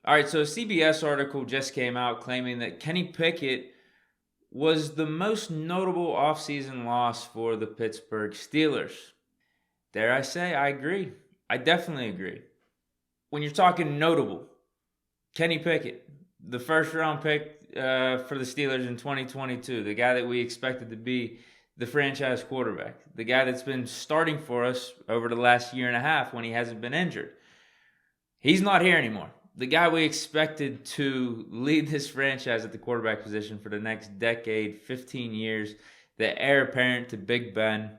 All right, so a CBS article just came out claiming that Kenny Pickett was the most notable offseason loss for the Pittsburgh Steelers. Dare I say, I agree. I definitely agree. When you're talking notable, Kenny Pickett, the first round pick for the Steelers in 2022, the guy that we expected to be the franchise quarterback, the guy that's been starting for us over the last year and a half when he hasn't been injured. He's not here anymore. The guy we expected to lead this franchise at the quarterback position for the next decade, 15 years, the heir apparent to Big Ben,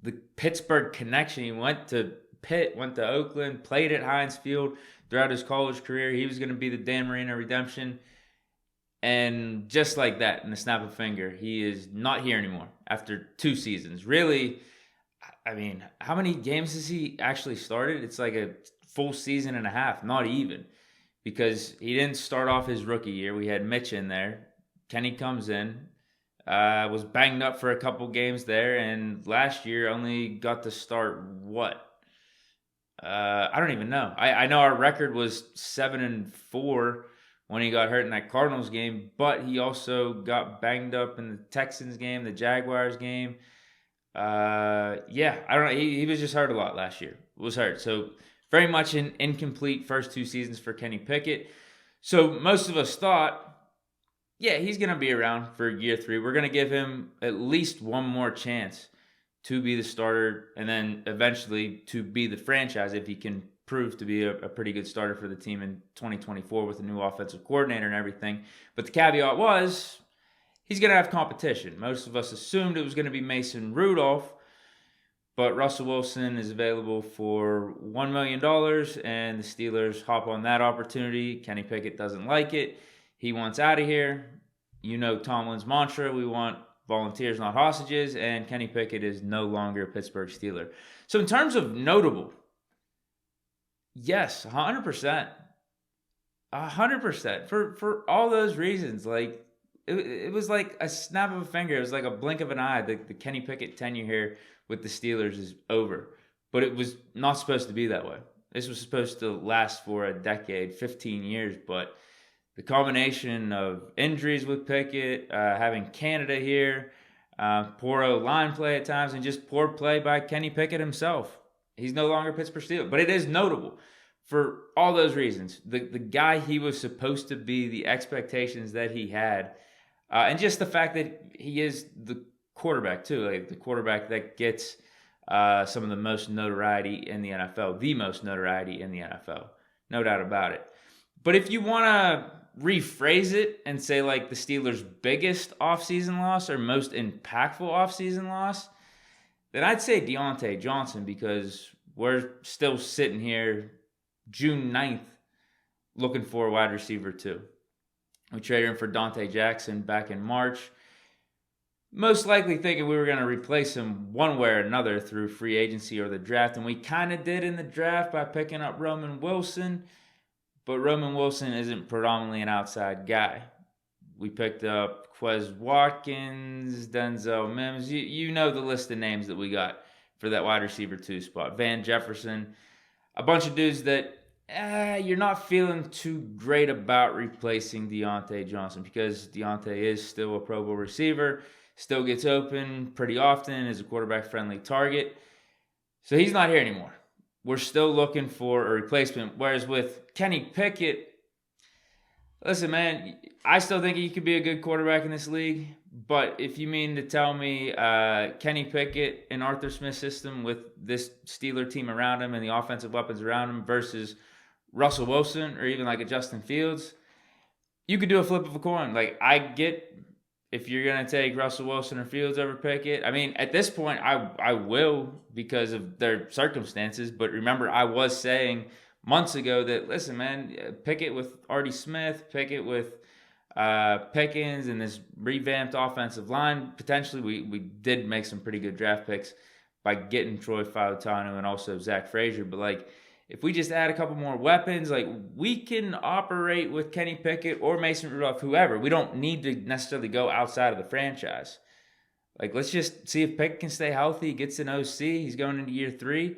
the Pittsburgh connection. He went to Pitt, went to Oakland, played at Heinz Field throughout his college career. He was going to be the Dan Marino redemption. And just like that, in the snap of a finger, he is not here anymore after 2 seasons. Really, I mean, how many games has he actually started? It's like a full season and a half, not even. Because he didn't start off his rookie year. We had Mitch in there. Kenny comes in, was banged up for a couple games there, and last year only got to start what? I don't even know. I know our record was 7-4 when he got hurt in that Cardinals game, but he also got banged up in the Texans game, the Jaguars game. I don't know. He was just hurt a lot last year. Was hurt. So very much an incomplete first 2 seasons for Kenny Pickett. So most of us thought, yeah, he's going to be around for year 3. We're going to give him at least one more chance to be the starter and then eventually to be the franchise if he can prove to be a pretty good starter for the team in 2024 with a new offensive coordinator and everything. But the caveat was he's going to have competition. Most of us assumed it was going to be Mason Rudolph, but Russell Wilson is available for $1 million, and the Steelers hop on that opportunity. Kenny Pickett doesn't like it. He wants out of here. You know Tomlin's mantra, we want volunteers, not hostages, and Kenny Pickett is no longer a Pittsburgh Steeler. So in terms of notable, yes, 100%. 100%. For all those reasons. Like, it was like a snap of a finger. It was like a blink of an eye. The Kenny Pickett tenure here with the Steelers is over. But it was not supposed to be that way. This was supposed to last for a decade, 15 years, but the combination of injuries with Pickett, having Canada here, poor line play at times, and just poor play by Kenny Pickett himself. He's no longer Pittsburgh Steelers. But it is notable for all those reasons. The guy he was supposed to be, the expectations that he had, and just the fact that he is the quarterback too, like the quarterback that gets some of the most notoriety in the NFL, the most notoriety in the NFL. No doubt about it. But if you want to rephrase it and say like the Steelers' biggest offseason loss or most impactful offseason loss, then I'd say Deontay Johnson, because we're still sitting here June 9th looking for a wide receiver too. We traded him for Deontay Jackson back in March, most likely thinking we were going to replace him one way or another through free agency or the draft, and we kind of did in the draft by picking up Roman Wilson. But Roman Wilson isn't predominantly an outside guy. We picked up Quez Watkins, Denzel Mims. You know the list of names that we got for that wide receiver 2 spot. Van Jefferson. A bunch of dudes that you're not feeling too great about replacing Deontay Johnson, because Deontay is still a Pro Bowl receiver, still gets open pretty often, is a quarterback-friendly target. So he's not here anymore. We're still looking for a replacement. Whereas with Kenny Pickett, listen, man, I still think he could be a good quarterback in this league. But if you mean to tell me Kenny Pickett in Arthur Smith's system with this Steeler team around him and the offensive weapons around him versus Russell Wilson or even like a Justin Fields, you could do a flip of a coin. Like, I get if you're going to take Russell Wilson or Fields over Pickett. I mean, at this point, I will because of their circumstances. But remember, I was saying months ago that, listen, man, Pickett with Artie Smith, Pickett with Pickens and this revamped offensive line. Potentially, we did make some pretty good draft picks by getting Troy Fautanu and also Zach Frazier. But, like, if we just add a couple more weapons, like, we can operate with Kenny Pickett or Mason Rudolph, whoever. We don't need to necessarily go outside of the franchise. Like, let's just see if Pickett can stay healthy. He gets an OC. He's going into year 3.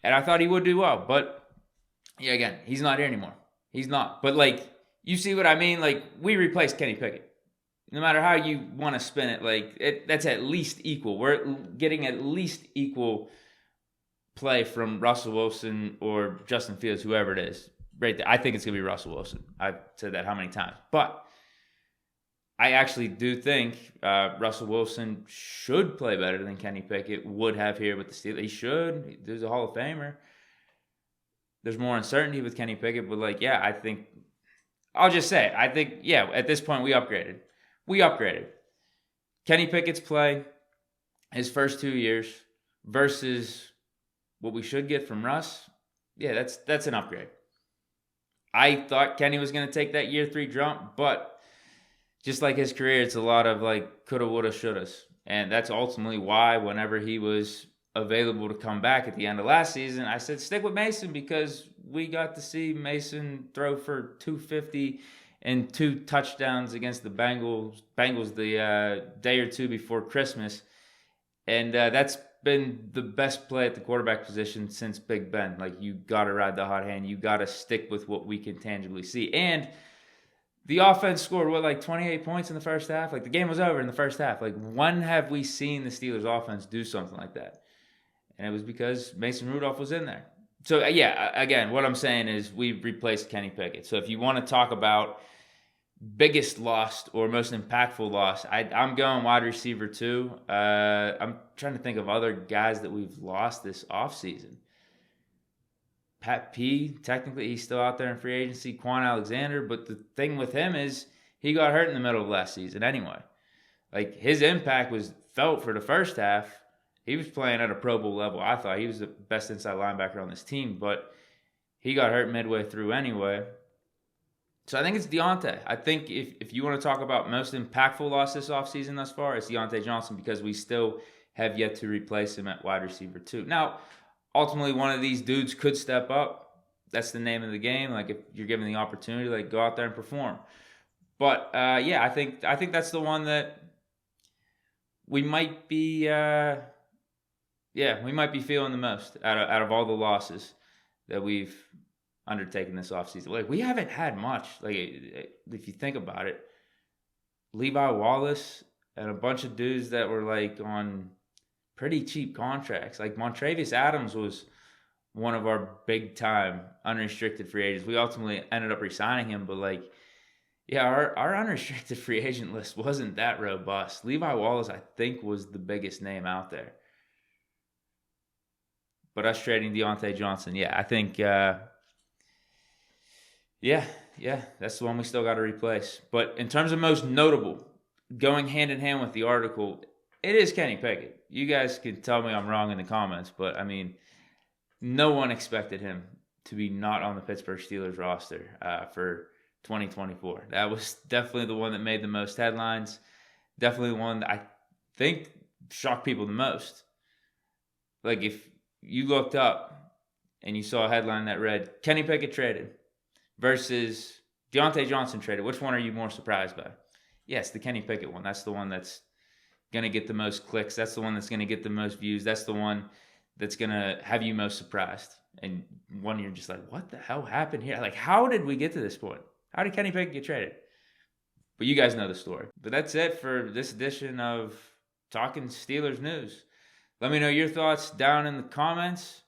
And I thought he would do well. But, yeah, again, he's not here anymore. He's not. But, like, you see what I mean? Like, we replaced Kenny Pickett. No matter how you want to spin it, like, that's at least equal. We're getting at least equal play from Russell Wilson or Justin Fields, whoever it is. Right there. I think it's going to be Russell Wilson. I've said that how many times. But I actually do think Russell Wilson should play better than Kenny Pickett would have here with the Steelers. He should. There's a Hall of Famer. There's more uncertainty with Kenny Pickett, but, like, yeah, I think I'll just say it. I think, yeah, at this point we upgraded. We upgraded. Kenny Pickett's play his first 2 years versus what we should get from Russ. Yeah, that's an upgrade. I thought Kenny was going to take that year 3 jump, but just like his career, it's a lot of, like, coulda, woulda, shouldas. And that's ultimately why whenever he was available to come back at the end of last season, I said stick with Mason, because we got to see Mason throw for 250 and 2 touchdowns against the Bengals the day or two before Christmas. And that's been the best play at the quarterback position since Big Ben. Like, you got to ride the hot hand. You got to stick with what we can tangibly see. And the offense scored, like 28 points in the first half? Like, the game was over in the first half. Like, when have we seen the Steelers offense do something like that? And it was because Mason Rudolph was in there. So, yeah, again, what I'm saying is we replaced Kenny Pickett. So if you want to talk about biggest loss or most impactful loss, I'm going wide receiver 2. I'm trying to think of other guys that we've lost this offseason. Pat P, technically he's still out there in free agency. Quan Alexander, but the thing with him is he got hurt in the middle of last season anyway. Like, his impact was felt for the first half. He was playing at a Pro Bowl level. I thought he was the best inside linebacker on this team, but he got hurt midway through anyway. So I think it's Deontay. I think if you want to talk about most impactful loss this offseason thus far, it's Deontay Johnson, because we still have yet to replace him at wide receiver 2. Now, ultimately, one of these dudes could step up. That's the name of the game. Like, if you're given the opportunity, like, go out there and perform. But, yeah, I think that's the one that we might be feeling the most out of all the losses that we've undertaken this offseason. Like, we haven't had much. Like, if you think about it, Levi Wallace and a bunch of dudes that were, like, on pretty cheap contracts. Like, Montravius Adams was one of our big-time unrestricted free agents. We ultimately ended up re-signing him, but, like, yeah, our unrestricted free agent list wasn't that robust. Levi Wallace, I think, was the biggest name out there. But us trading Deontay Johnson, yeah, I think, that's the one we still got to replace. But in terms of most notable, going hand in hand with the article, it is Kenny Pickett. You guys can tell me I'm wrong in the comments, but, I mean, no one expected him to be not on the Pittsburgh Steelers roster for 2024. That was definitely the one that made the most headlines. Definitely one that I think shocked people the most. Like, if you looked up and you saw a headline that read, Kenny Pickett traded versus Deontay Johnson traded, which one are you more surprised by? Yes, the Kenny Pickett one. That's the one that's going to get the most clicks. That's the one that's going to get the most views. That's the one that's going to have you most surprised. And one you're just like, what the hell happened here? Like, how did we get to this point? How did Kenny Pickett get traded? But you guys know the story. But that's it for this edition of Talking Steelers News. Let me know your thoughts down in the comments.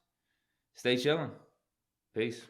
Stay chilling. Peace.